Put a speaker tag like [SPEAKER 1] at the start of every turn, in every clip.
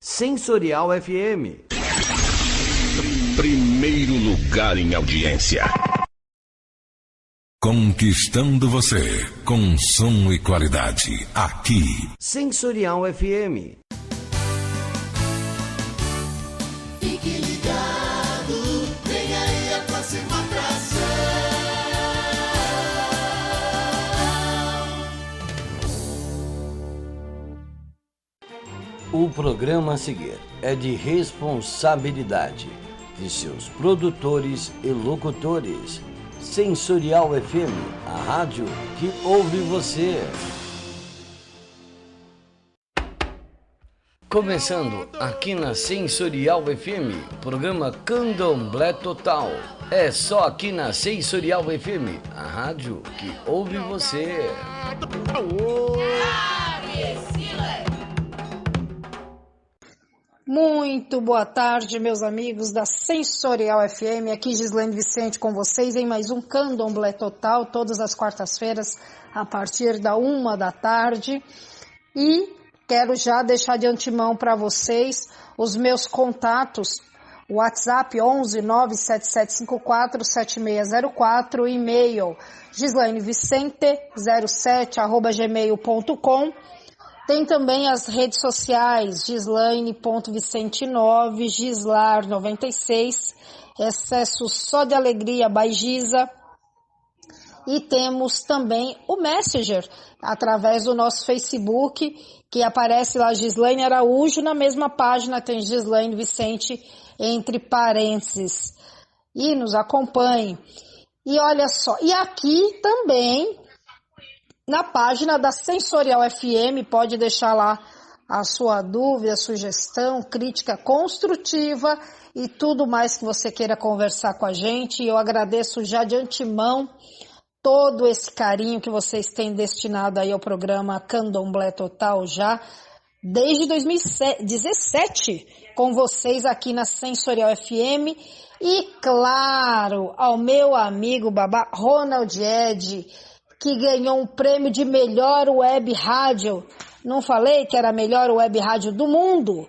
[SPEAKER 1] Sensorial FM.
[SPEAKER 2] Primeiro lugar em audiência.
[SPEAKER 3] Conquistando você com som e qualidade. Aqui.
[SPEAKER 1] Sensorial FM.
[SPEAKER 4] Fique ligado, vem aí a próxima atração.
[SPEAKER 1] O programa a seguir é de responsabilidade de seus produtores e locutores. Sensorial FM, a rádio que ouve você. Começando aqui na Sensorial FM, programa Candomblé Total. É só aqui na Sensorial FM, a rádio que ouve você.
[SPEAKER 5] Muito boa tarde, meus amigos da Sensorial FM. Aqui Gislaine Vicente com vocês em mais um Candomblé Total, todas as quartas-feiras a partir da 1h. E quero já deixar de antemão para vocês os meus contatos. WhatsApp 11 97754 7604, e-mail gislainevicente07@gmail.com. Tem também as redes sociais, gislaine.vicente9, gislar96, excesso só de alegria, by Giza. E temos também o Messenger, através do nosso Facebook, que aparece lá Gislaine Araújo, na mesma página tem Gislaine Vicente, entre parênteses. E nos acompanhe. E olha só, e aqui também, na página da Sensorial FM, pode deixar lá a sua dúvida, sugestão, crítica construtiva e tudo mais que você queira conversar com a gente. E eu agradeço já de antemão todo esse carinho que vocês têm destinado aí ao programa Candomblé Total já desde 2017 com vocês aqui na Sensorial FM. E claro, ao meu amigo babá Ronald Ed, que ganhou um prêmio de melhor web rádio. Não falei que era a melhor web rádio do mundo?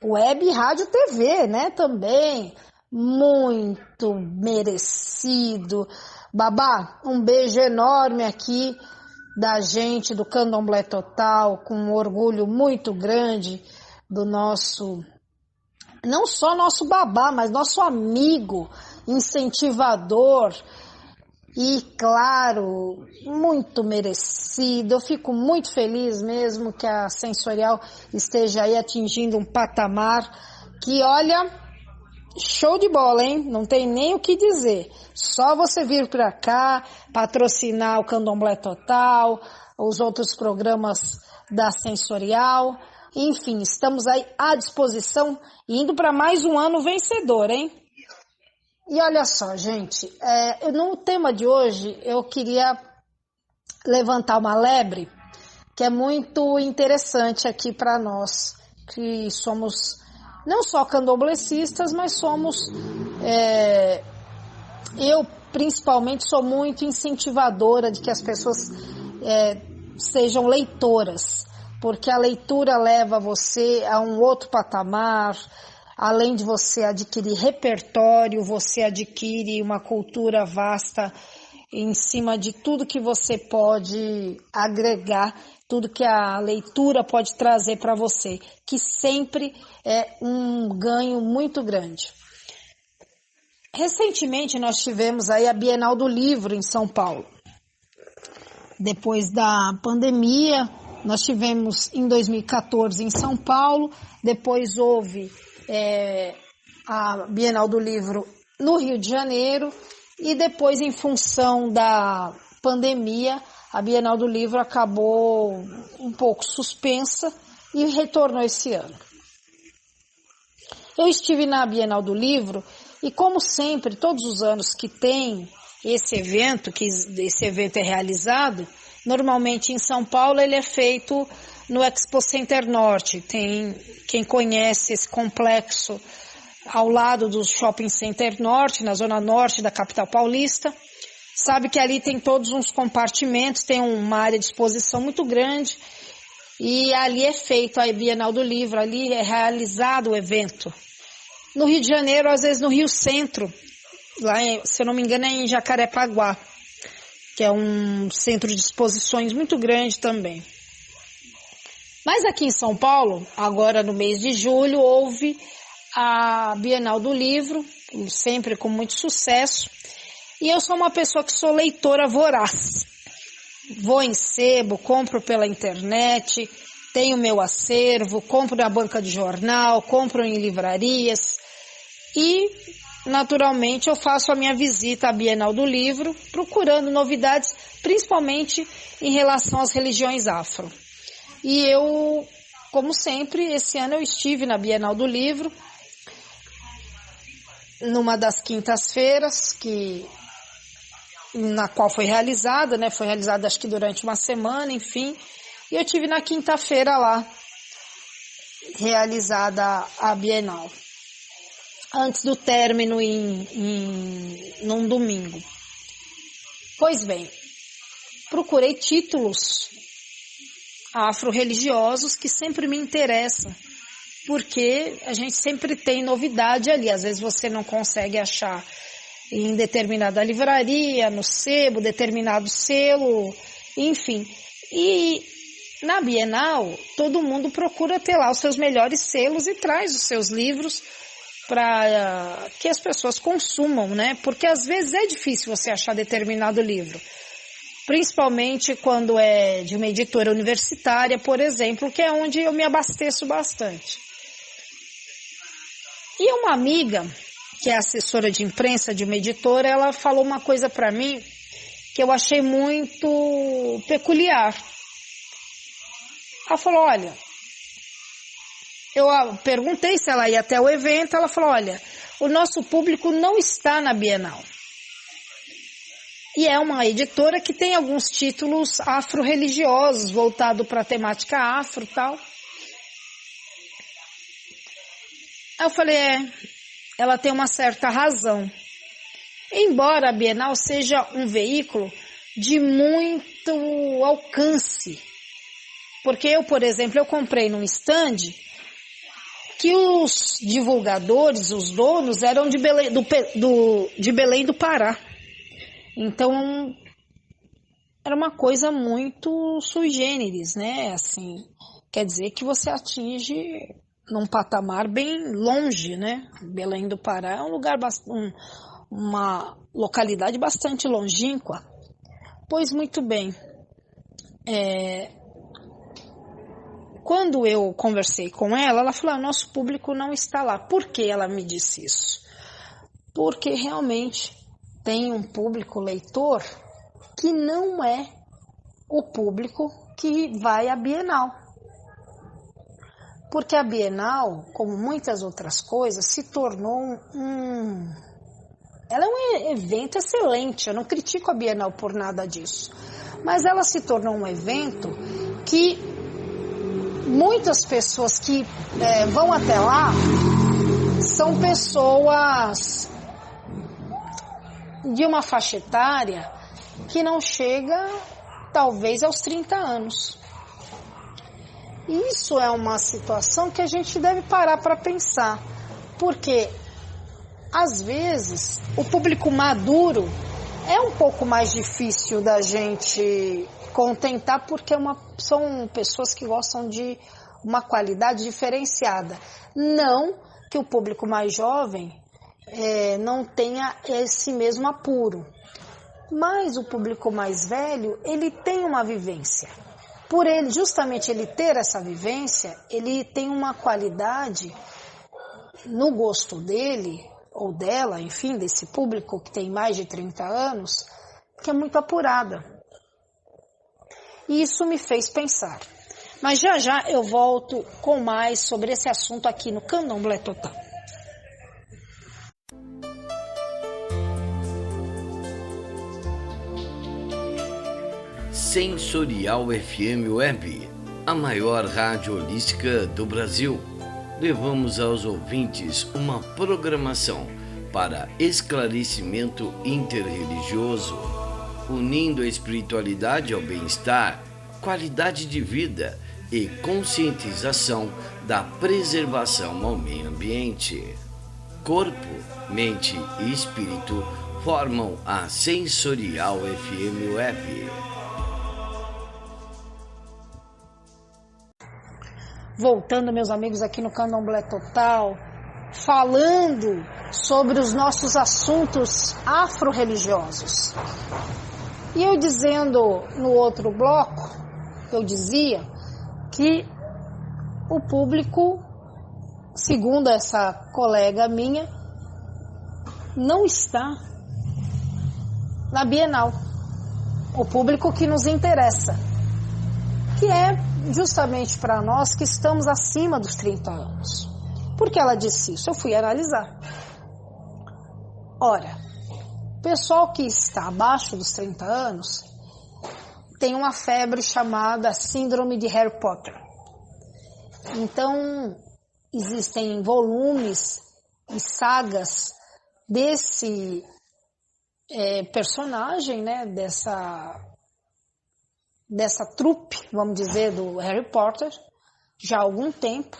[SPEAKER 5] Web rádio TV, né, também. Muito merecido. Babá, um beijo enorme aqui da gente do Candomblé Total, com um orgulho muito grande do nosso, não só nosso babá, mas nosso amigo, incentivador. E, claro, muito merecido. Eu fico muito feliz mesmo que a Sensorial esteja aí atingindo um patamar que, olha, show de bola, hein? Não tem nem o que dizer. Só você vir para cá, patrocinar o Candomblé Total, os outros programas da Sensorial. Enfim, estamos aí à disposição, indo para mais um ano vencedor, hein? E olha só, gente, no tema de hoje eu queria levantar uma lebre que é muito interessante aqui para nós, que somos não só candomblecistas, mas somos, eu principalmente sou muito incentivadora de que as pessoas sejam leitoras, porque a leitura leva você a um outro patamar. Além de você adquirir repertório, você adquire uma cultura vasta em cima de tudo que você pode agregar, tudo que a leitura pode trazer para você, que sempre é um ganho muito grande. Recentemente nós tivemos aí a Bienal do Livro em São Paulo. Depois da pandemia, nós tivemos em 2014 em São Paulo, depois houve a Bienal do Livro no Rio de Janeiro e depois, em função da pandemia, a Bienal do Livro acabou um pouco suspensa e retornou esse ano. Eu estive na Bienal do Livro e, como sempre, todos os anos que tem esse evento é realizado, normalmente em São Paulo ele é feito no Expo Center Norte. Tem quem conhece esse complexo ao lado do Shopping Center Norte, na zona norte da capital paulista. Sabe que ali tem todos uns compartimentos, tem uma área de exposição muito grande E ali é feito a Bienal do Livro, ali é realizado o evento. No Rio de Janeiro, às vezes no Rio Centro, lá, se eu não me engano, é em Jacarepaguá, que é um centro de exposições muito grande também. Mas aqui em São Paulo, agora no mês de julho, houve a Bienal do Livro, sempre com muito sucesso. E eu sou uma pessoa que sou leitora voraz. Vou em sebo, compro pela internet, tenho meu acervo, compro na banca de jornal, compro em livrarias e, naturalmente, eu faço a minha visita à Bienal do Livro, procurando novidades, principalmente em relação às religiões afro. E eu, como sempre, esse ano eu estive na Bienal do Livro, numa das quintas-feiras, na qual foi realizada, né? Foi realizada acho que durante uma semana, enfim. E eu tive na quinta-feira lá, realizada a Bienal, antes do término num domingo. Pois bem, procurei títulos afro-religiosos que sempre me interessam, porque a gente sempre tem novidade ali. Às vezes você não consegue achar em determinada livraria, no sebo, determinado selo, enfim. E na Bienal, todo mundo procura ter lá os seus melhores selos e traz os seus livros para que as pessoas consumam, né? Porque às vezes é difícil você achar determinado livro, principalmente quando é de uma editora universitária, por exemplo, que é onde eu me abasteço bastante. E uma amiga, que é assessora de imprensa de uma editora, ela falou uma coisa para mim que eu achei muito peculiar. Ela falou, olha, eu perguntei se ela ia até o evento, ela falou, olha, o nosso público não está na Bienal. E é uma editora que tem alguns títulos afro-religiosos, voltado para a temática afro e tal. Aí eu falei, ela tem uma certa razão. Embora a Bienal seja um veículo de muito alcance. Porque eu, por exemplo, eu comprei num stand que os divulgadores, os donos, eram de Belém do Pará. Então, era uma coisa muito sui generis, né? Assim, quer dizer que você atinge num patamar bem longe, né? Belém do Pará é um lugar, uma localidade bastante longínqua. Pois muito bem, quando eu conversei com ela, ela falou, nosso público não está lá. Por que ela me disse isso? Porque realmente tem um público leitor que não é o público que vai à Bienal. Porque a Bienal, como muitas outras coisas, se tornou ela é um evento excelente, eu não critico a Bienal por nada disso. Mas ela se tornou um evento que muitas pessoas que vão até lá são pessoas de uma faixa etária que não chega, talvez, aos 30 anos. Isso é uma situação que a gente deve parar para pensar, porque, às vezes, o público maduro é um pouco mais difícil da gente contentar, porque são pessoas que gostam de uma qualidade diferenciada. Não que o público mais jovem não tenha esse mesmo apuro, mas o público mais velho, ele tem uma vivência. Por ele, justamente ele ter essa vivência, ele tem uma qualidade no gosto dele, ou dela, enfim, desse público que tem mais de 30 anos, que é muito apurada. E isso me fez pensar. Mas já já eu volto com mais sobre esse assunto aqui no Candomblé Total.
[SPEAKER 1] Sensorial FM Web, a maior rádio holística do Brasil. Levamos aos ouvintes uma programação para esclarecimento interreligioso, unindo a espiritualidade ao bem-estar, qualidade de vida e conscientização da preservação ao meio ambiente. Corpo, mente e espírito formam a Sensorial FM Web.
[SPEAKER 5] Voltando, meus amigos, aqui no Candomblé Total, falando sobre os nossos assuntos afro-religiosos. E eu dizendo no outro bloco, eu dizia que o público, segundo essa colega minha, não está na Bienal. O público que nos interessa, que é justamente para nós que estamos acima dos 30 anos. Por que ela disse isso? Eu fui analisar. Ora, o pessoal que está abaixo dos 30 anos tem uma febre chamada Síndrome de Harry Potter. Então, existem volumes e sagas desse personagem, né, dessa trupe, vamos dizer, do Harry Potter, já há algum tempo,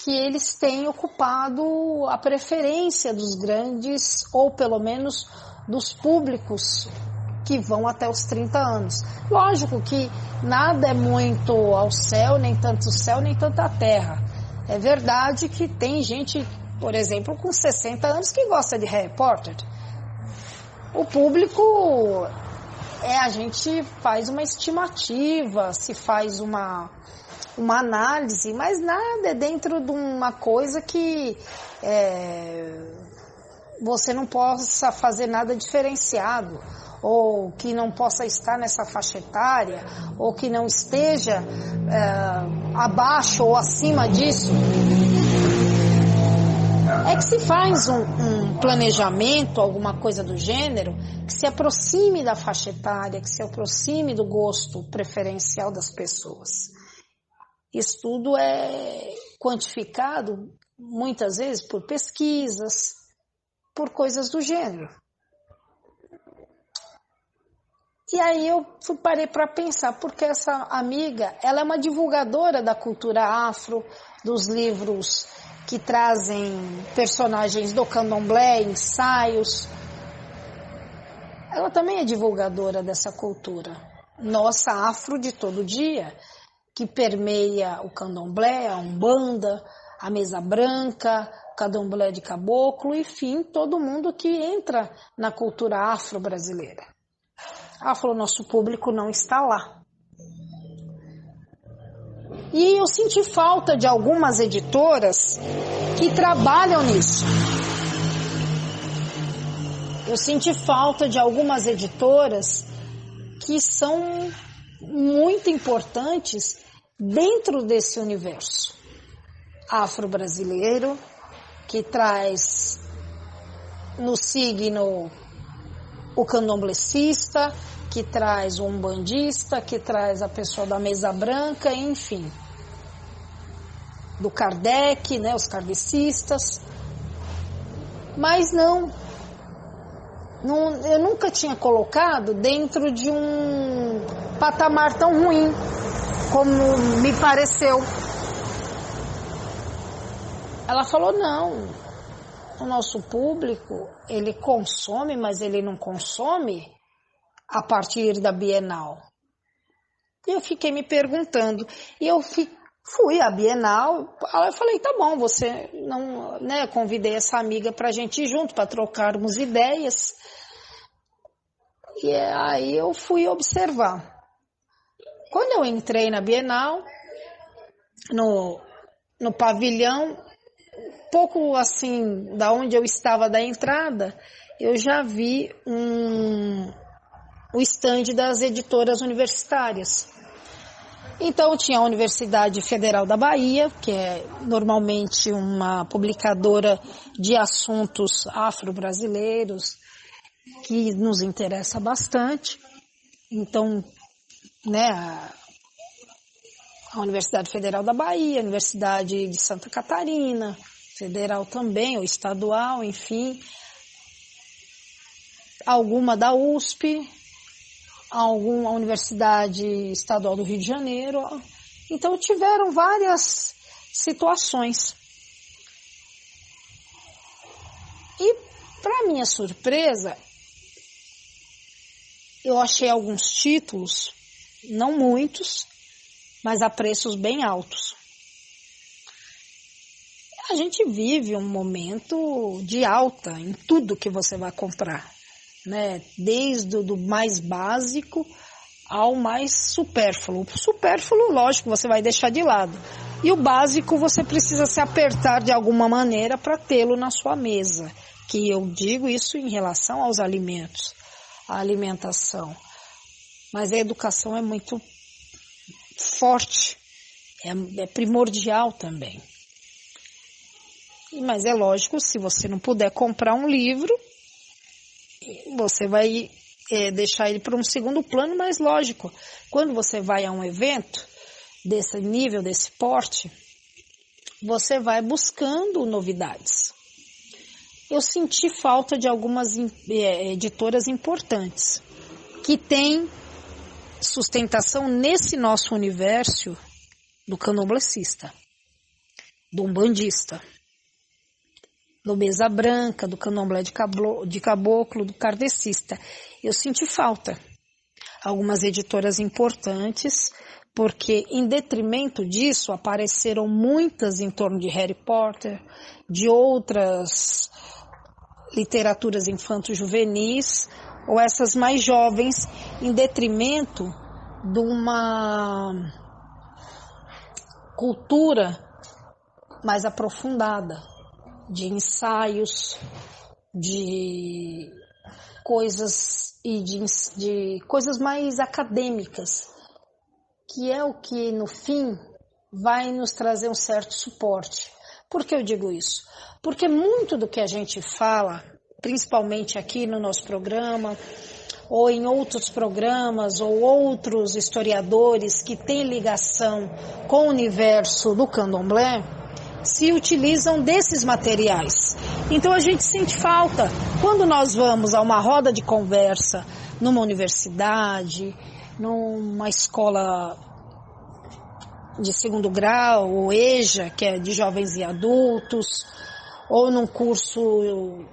[SPEAKER 5] que eles têm ocupado a preferência dos grandes, ou pelo menos dos públicos que vão até os 30 anos. Lógico que nada é muito ao céu, nem tanto o céu, nem tanto a terra. É verdade que tem gente, por exemplo, com 60 anos que gosta de Harry Potter. O público, a gente faz uma estimativa, se faz uma análise, mas nada é dentro de uma coisa que você não possa fazer nada diferenciado, ou que não possa estar nessa faixa etária, ou que não esteja abaixo ou acima disso. É que se faz um planejamento, alguma coisa do gênero, que se aproxime da faixa etária, que se aproxime do gosto preferencial das pessoas. Isso tudo é quantificado, muitas vezes, por pesquisas, por coisas do gênero. E aí eu parei para pensar, porque essa amiga, ela é uma divulgadora da cultura afro, dos livros que trazem personagens do candomblé, ensaios. Ela também é divulgadora dessa cultura, nossa afro de todo dia, que permeia o candomblé, a umbanda, a mesa branca, candomblé de caboclo, enfim, todo mundo que entra na cultura afro-brasileira. Ela falou, nosso público não está lá. E eu senti falta de algumas editoras que trabalham nisso. Eu senti falta de algumas editoras que são muito importantes dentro desse universo afro-brasileiro, que traz no signo o candomblecista, que traz o umbandista, que traz a pessoa da mesa branca, enfim, do Kardec, né, os kardecistas. Mas não, eu nunca tinha colocado dentro de um patamar tão ruim como me pareceu. Ela falou, não, o nosso público, ele consome, mas ele não consome a partir da Bienal. E eu fiquei me perguntando, e eu fui à Bienal, eu falei, tá bom, você não, né, convidei essa amiga pra gente ir junto, para trocarmos ideias. E aí eu fui observar. Quando eu entrei na Bienal, no pavilhão, pouco assim, da onde eu estava da entrada, eu já vi o estande das editoras universitárias. Então tinha a Universidade Federal da Bahia, que é normalmente uma publicadora de assuntos afro-brasileiros, que nos interessa bastante. Então, né, a Universidade Federal da Bahia, a Universidade de Santa Catarina, federal também, ou estadual, enfim, alguma da USP, a Universidade Estadual do Rio de Janeiro. Então tiveram várias situações. E, para minha surpresa, eu achei alguns títulos, não muitos, mas a preços bem altos. A gente vive um momento de alta em tudo que você vai comprar, né? Desde o do mais básico ao mais supérfluo. O supérfluo, lógico, você vai deixar de lado. E o básico você precisa se apertar de alguma maneira para tê-lo na sua mesa. Que eu digo isso em relação aos alimentos, a alimentação. Mas a educação é muito forte, é primordial também. Mas é lógico, se você não puder comprar um livro, você vai deixar ele para um segundo plano, mas lógico, quando você vai a um evento desse nível, desse porte, você vai buscando novidades. Eu senti falta de algumas editoras importantes, que têm sustentação nesse nosso universo do candomblessista, do umbandista, do mesa branca, do candomblé de caboclo, do kardecista. Eu senti falta. Algumas editoras importantes, porque em detrimento disso apareceram muitas em torno de Harry Potter, de outras literaturas infanto-juvenis, ou essas mais jovens, em detrimento de uma cultura mais aprofundada, de ensaios, de coisas e de coisas mais acadêmicas, que é o que no fim vai nos trazer um certo suporte. Por que eu digo isso? Porque muito do que a gente fala, principalmente aqui no nosso programa, ou em outros programas, ou outros historiadores que têm ligação com o universo do candomblé, se utilizam desses materiais. Então a gente sente falta. Quando nós vamos a uma roda de conversa numa universidade, numa escola de segundo grau, ou EJA, que é de jovens e adultos, ou num curso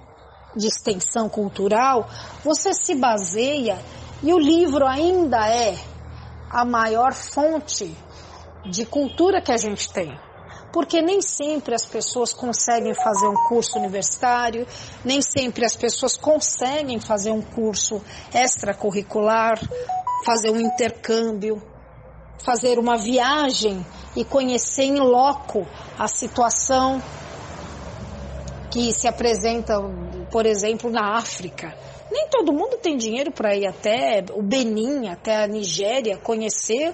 [SPEAKER 5] de extensão cultural, você se baseia, e o livro ainda é a maior fonte de cultura que a gente tem. Porque nem sempre as pessoas conseguem fazer um curso universitário, nem sempre as pessoas conseguem fazer um curso extracurricular, fazer um intercâmbio, fazer uma viagem e conhecer em loco a situação que se apresenta, por exemplo, na África. Nem todo mundo tem dinheiro para ir até o Benin, até a Nigéria, conhecer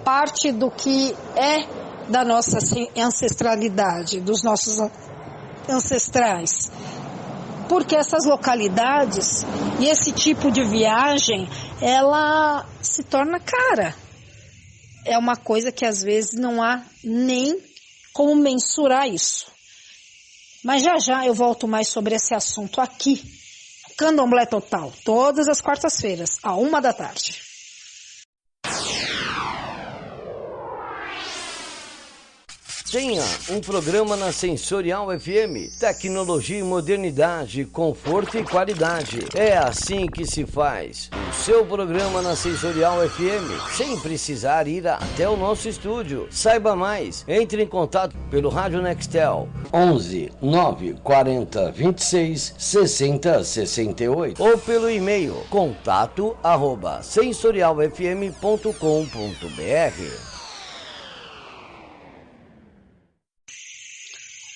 [SPEAKER 5] parte do que é da nossa ancestralidade, dos nossos ancestrais. Porque essas localidades e esse tipo de viagem, ela se torna cara. É uma coisa que às vezes não há nem como mensurar isso. Mas já eu volto mais sobre esse assunto aqui. Candomblé Total, todas as quartas-feiras, à 13h.
[SPEAKER 1] Tenha um programa na Sensorial FM. Tecnologia e modernidade, conforto e qualidade. É assim que se faz. O seu programa na Sensorial FM, sem precisar ir até o nosso estúdio. Saiba mais. Entre em contato pelo Rádio Nextel 11 940 26 60 68 ou pelo e-mail contato@sensorialfm.com.br.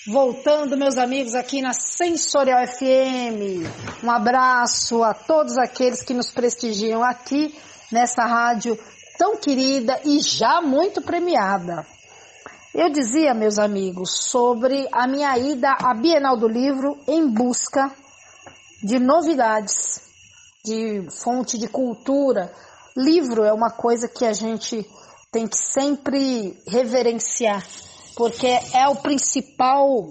[SPEAKER 5] Voltando, meus amigos, aqui na Sensorial FM. Um abraço a todos aqueles que nos prestigiam aqui nessa rádio tão querida e já muito premiada. Eu dizia, meus amigos, sobre a minha ida à Bienal do Livro em busca de novidades, de fonte de cultura. Livro é uma coisa que a gente tem que sempre reverenciar, porque é o principal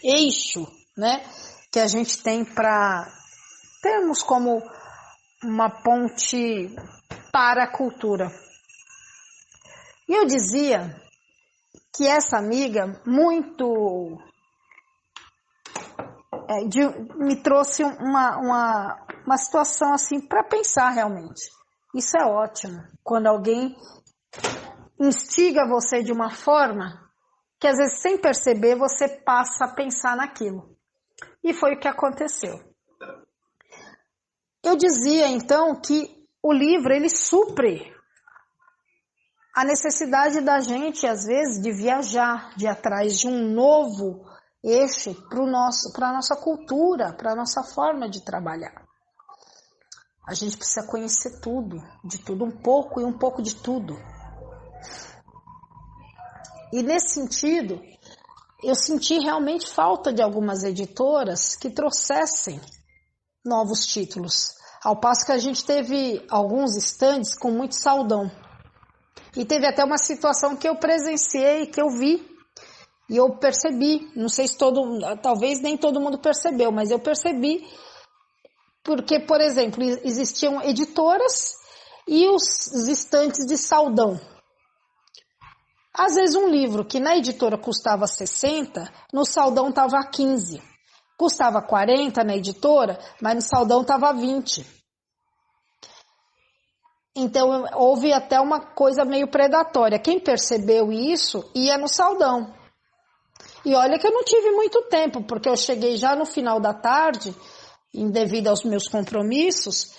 [SPEAKER 5] eixo, né, que a gente tem para termos como uma ponte para a cultura. E eu dizia que essa amiga me trouxe uma situação assim para pensar realmente. Isso é ótimo, quando alguém instiga você de uma forma que às vezes sem perceber você passa a pensar naquilo. E foi o que aconteceu. Eu dizia então que o livro ele supre a necessidade da gente às vezes de viajar, de ir atrás de um novo eixo para a nossa cultura, para a nossa forma de trabalhar. A gente precisa conhecer tudo, de tudo um pouco e um pouco de tudo. E nesse sentido, eu senti realmente falta de algumas editoras que trouxessem novos títulos. Ao passo que a gente teve alguns estandes com muito saldão. E teve até uma situação que eu presenciei, que eu vi, e eu percebi, não sei se talvez nem todo mundo percebeu, mas eu percebi, porque, por exemplo, existiam editoras e os estantes de saldão. Às vezes um livro que na editora custava 60, no saldão estava 15. Custava 40 na editora, mas no saldão estava 20. Então houve até uma coisa meio predatória. Quem percebeu isso ia no saldão. E olha que eu não tive muito tempo, porque eu cheguei já no final da tarde, devido aos meus compromissos,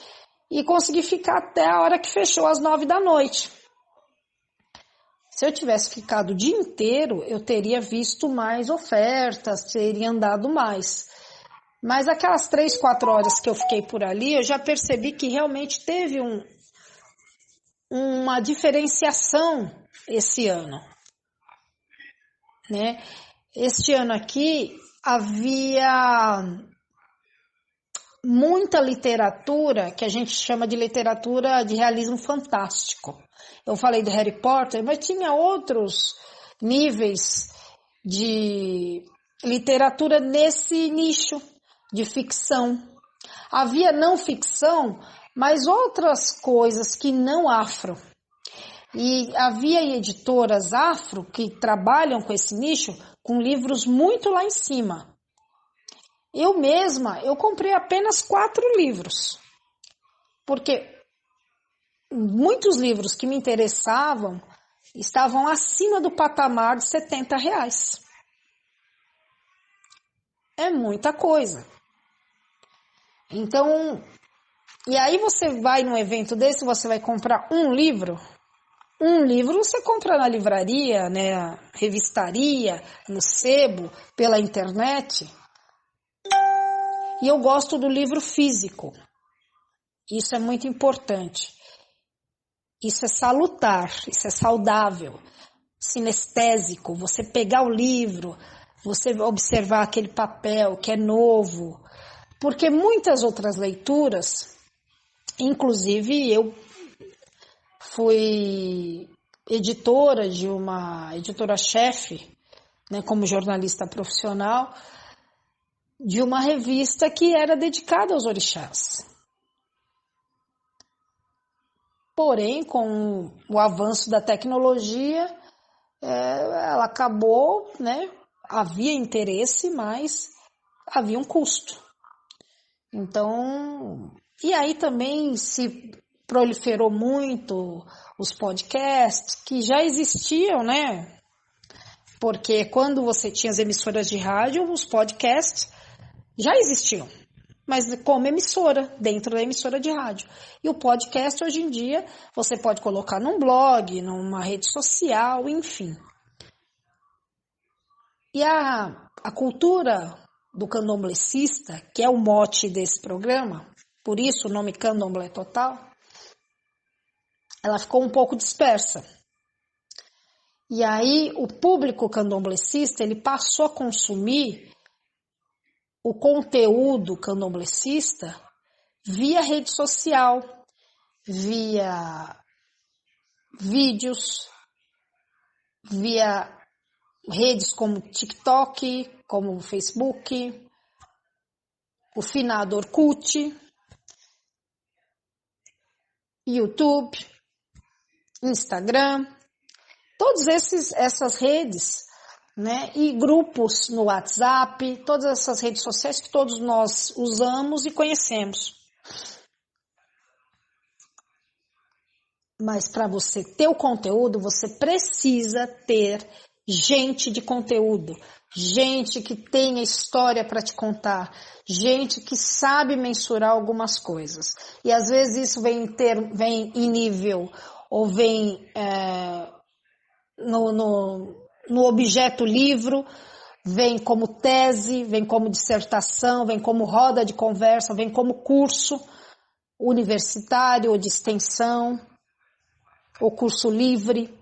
[SPEAKER 5] e consegui ficar até a hora que fechou, às 9 da noite. Se eu tivesse ficado o dia inteiro, eu teria visto mais ofertas, teria andado mais. Mas aquelas 3, 4 horas que eu fiquei por ali, eu já percebi que realmente teve uma diferenciação esse ano, né? Este ano aqui havia muita literatura que a gente chama de literatura de realismo fantástico. Eu falei do Harry Potter, mas tinha outros níveis de literatura nesse nicho de ficção. Havia não ficção, mas outras coisas que não afro. E havia editoras afro que trabalham com esse nicho, com livros muito lá em cima. Eu comprei apenas 4 livros, porque muitos livros que me interessavam estavam acima do patamar de R$70. É muita coisa. Então, e aí você vai num evento desse, você vai comprar um livro você compra na livraria, né, revistaria, no sebo, pela internet. E eu gosto do livro físico. Isso é muito importante. Isso é salutar, isso é saudável, sinestésico. Você pegar o livro, você observar aquele papel que é novo. Porque muitas outras leituras, inclusive eu fui editora de uma editora-chefe, né, como jornalista profissional, de uma revista que era dedicada aos orixás. Porém, com o avanço da tecnologia, ela acabou, né? Havia interesse, mas havia um custo. Então, e aí também se proliferou muito os podcasts, que já existiam, né? Porque quando você tinha as emissoras de rádio, os podcasts já existiam, mas como emissora, dentro da emissora de rádio. E o podcast, hoje em dia, você pode colocar num blog, numa rede social, enfim. E a cultura do candomblecista, que é o mote desse programa, por isso o nome Candomblé Total, ela ficou um pouco dispersa. E aí o público candomblecista, ele passou a consumir o conteúdo candomblecista via rede social, via vídeos, via redes como TikTok, como Facebook, o finado Orkut, YouTube, Instagram, todas essas redes, né? E grupos no WhatsApp, todas essas redes sociais que todos nós usamos e conhecemos. Mas para você ter o conteúdo, você precisa ter gente de conteúdo, gente que tenha história para te contar, gente que sabe mensurar algumas coisas. E às vezes isso vem em nível, ou vem no objeto livro, vem como tese, vem como dissertação, vem como roda de conversa, vem como curso universitário ou de extensão, ou curso livre,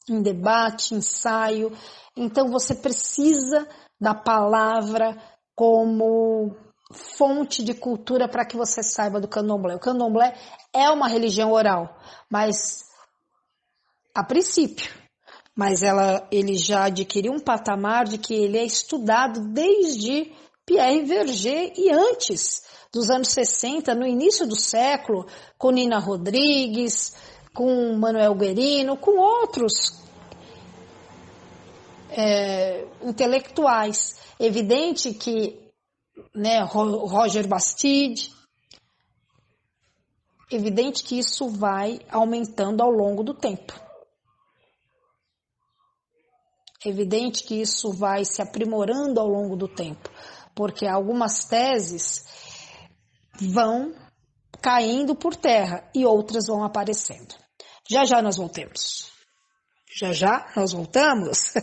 [SPEAKER 5] em debate, ensaio. Então você precisa da palavra como fonte de cultura para que você saiba do candomblé. O candomblé é uma religião oral, mas a princípio, mas ele já adquiriu um patamar de que ele é estudado desde Pierre Verger e antes dos anos 60, no início do século, com Nina Rodrigues, com Manuel Guerino, com outros intelectuais. Evidente que, né, Roger Bastide, evidente que isso vai aumentando ao longo do tempo. Evidente que isso vai se aprimorando ao longo do tempo, porque algumas teses vão caindo por terra e outras vão aparecendo. Já nós voltamos. Já nós voltamos.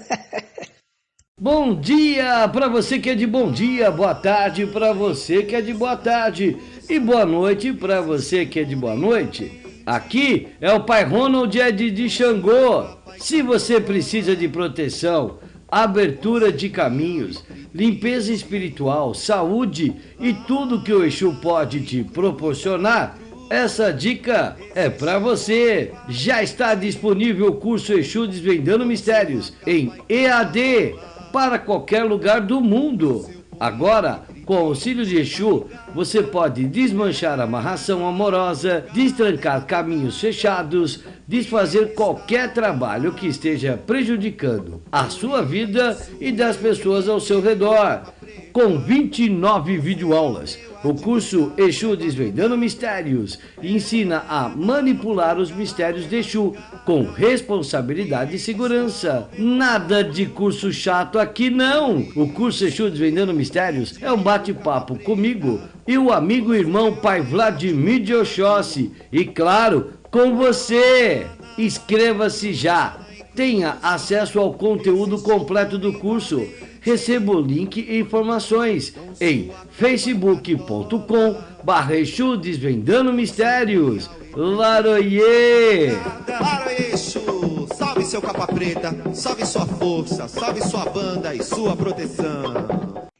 [SPEAKER 1] Bom dia para você que é de bom dia, boa tarde para você que é de boa tarde e boa noite para você que é de boa noite. Aqui é o Pai Ronald de Xangô. Se você precisa de proteção, abertura de caminhos, limpeza espiritual, saúde e tudo que o Exu pode te proporcionar, essa dica é para você. Já está disponível o curso Exu Desvendando Mistérios em EAD para qualquer lugar do mundo. Agora, com o auxílio de Exu, você pode desmanchar a amarração amorosa, destrancar caminhos fechados, desfazer qualquer trabalho que esteja prejudicando a sua vida e das pessoas ao seu redor. Com 29 videoaulas, o curso Exu Desvendando Mistérios ensina a manipular os mistérios de Exu com responsabilidade e segurança. Nada de curso chato aqui não! O curso Exu Desvendando Mistérios é um bate-papo comigo e o amigo e irmão Pai Vladimir de Oxóssi. E claro, com você! Inscreva-se já! Tenha acesso ao conteúdo completo do curso. Receba o link e informações em facebook.com/Exu Desvendando Mistérios. Laroie!
[SPEAKER 4] Laroie, Exu! Salve seu capa preta, salve sua força, salve sua banda e sua proteção.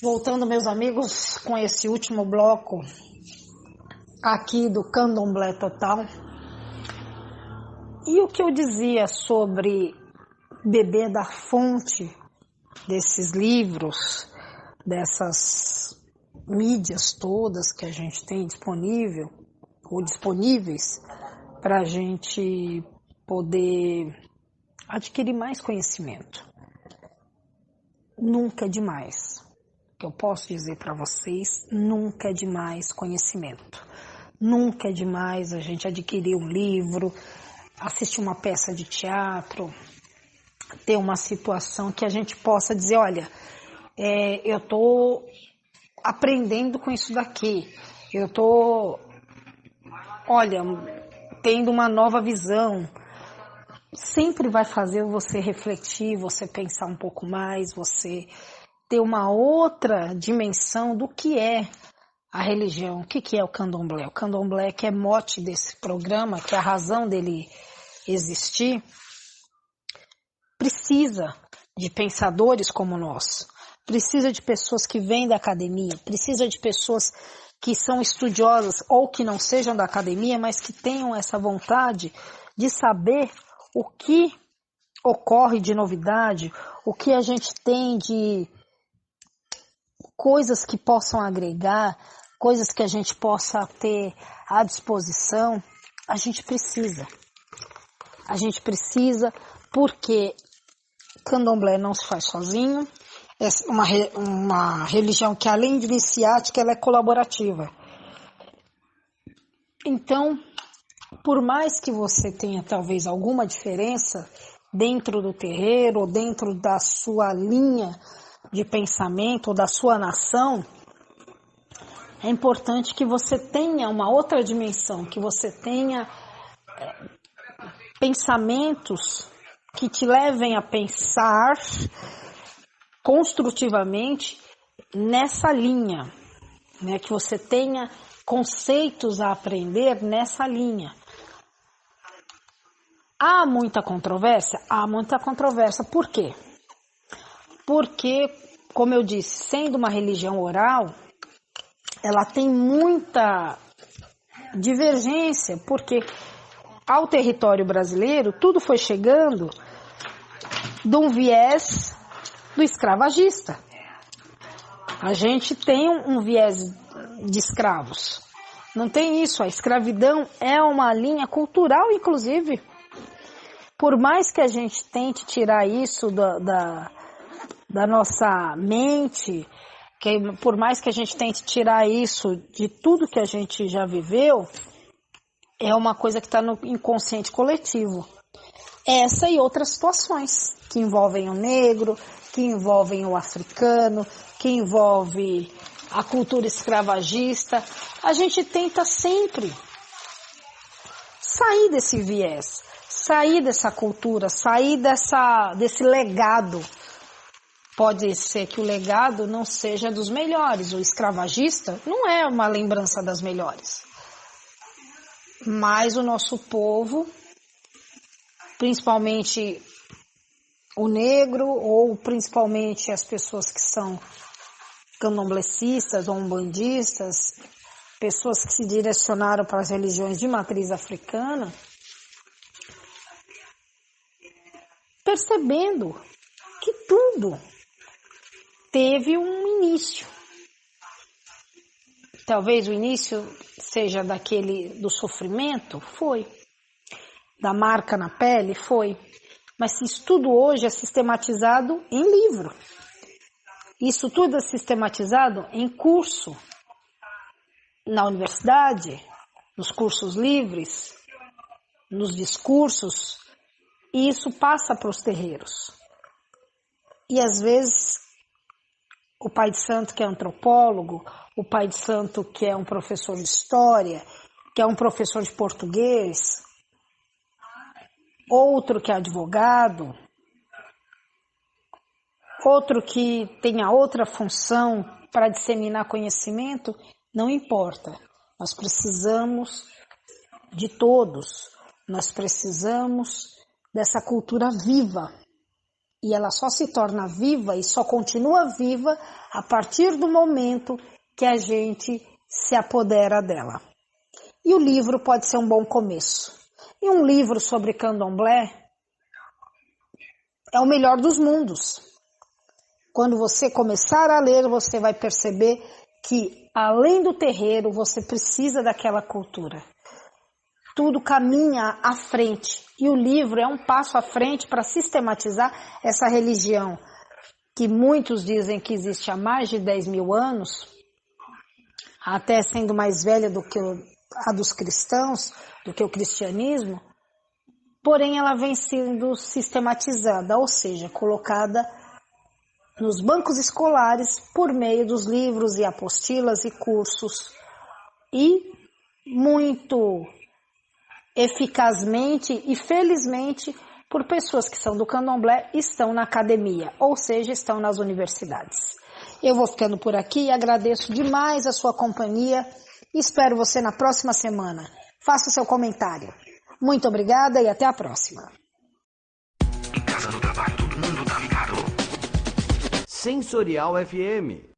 [SPEAKER 5] Voltando, meus amigos, com esse último bloco aqui do Candomblé Total. E o que eu dizia sobre beber da fonte desses livros, dessas mídias todas que a gente tem disponível, ou disponíveis, para a gente poder adquirir mais conhecimento. Nunca é demais. O que eu posso dizer para vocês, nunca é demais conhecimento. Nunca é demais a gente adquirir um livro, assistir uma peça de teatro, ter uma situação que a gente possa dizer, olha, eu estou aprendendo com isso daqui, eu estou, tendo uma nova visão. Sempre vai fazer você refletir, você pensar um pouco mais, você ter uma outra dimensão do que é a religião, o que é o candomblé. O candomblé, que é mote desse programa, que é a razão dele existir, precisa de pensadores como nós, precisa de pessoas que vêm da academia, precisa de pessoas que são estudiosas ou que não sejam da academia, mas que tenham essa vontade de saber o que ocorre de novidade, o que a gente tem de coisas que possam agregar, coisas que a gente possa ter à disposição, a gente precisa. A gente precisa porque candomblé não se faz sozinho, é uma religião que além de iniciática, ela é colaborativa. Então, por mais que você tenha talvez alguma diferença dentro do terreiro ou dentro da sua linha de pensamento ou da sua nação, é importante que você tenha uma outra dimensão, que você tenha pensamentos que te levem a pensar construtivamente nessa linha, né? Que você tenha conceitos a aprender nessa linha. Há muita controvérsia? Há muita controvérsia. Por quê? Porque, como eu disse, sendo uma religião oral, ela tem muita divergência, porque ao território brasileiro tudo foi chegando de um viés do escravagista. A gente tem um viés de escravos. Não tem isso. A escravidão é uma linha cultural, inclusive. Por mais que a gente tente tirar isso da nossa mente, por mais que a gente tente tirar isso de tudo que a gente já viveu, é uma coisa que está no inconsciente coletivo. Essa e outras situações que envolvem o negro, que envolvem o africano, que envolve a cultura escravagista. A gente tenta sempre sair desse viés, sair dessa cultura, sair desse legado. Pode ser que o legado não seja dos melhores. O escravagista não é uma lembrança das melhores. Mas o nosso povo, principalmente o negro, ou principalmente as pessoas que são candomblecistas ou umbandistas, pessoas que se direcionaram para as religiões de matriz africana, percebendo que tudo teve um início. Talvez o início seja do sofrimento, foi. Da marca na pele, foi. Mas isso tudo hoje é sistematizado em livro. Isso tudo é sistematizado em curso, na universidade, nos cursos livres, nos discursos, e isso passa para os terreiros. E às vezes o pai de santo que é antropólogo, o pai de santo que é um professor de história, que é um professor de português, outro que é advogado, outro que tenha outra função para disseminar conhecimento, não importa. Nós precisamos de todos, nós precisamos dessa cultura viva. E ela só se torna viva e só continua viva a partir do momento que a gente se apodera dela. E o livro pode ser um bom começo. E um livro sobre candomblé é o melhor dos mundos. Quando você começar a ler, você vai perceber que, além do terreiro, você precisa daquela cultura. Tudo caminha à frente. E o livro é um passo à frente para sistematizar essa religião, que muitos dizem que existe há mais de 10 mil anos, até sendo mais velha do que a dos cristãos, do que o cristianismo, porém ela vem sendo sistematizada, ou seja, colocada nos bancos escolares por meio dos livros e apostilas e cursos, e muito eficazmente e felizmente por pessoas que são do candomblé estão na academia, ou seja, estão nas universidades. Eu vou ficando por aqui e agradeço demais a sua companhia e espero você na próxima semana. Faça o seu comentário. Muito obrigada e até a próxima.
[SPEAKER 2] Em casa, no trabalho, todo mundo tá ligado.
[SPEAKER 1] Sensorial FM.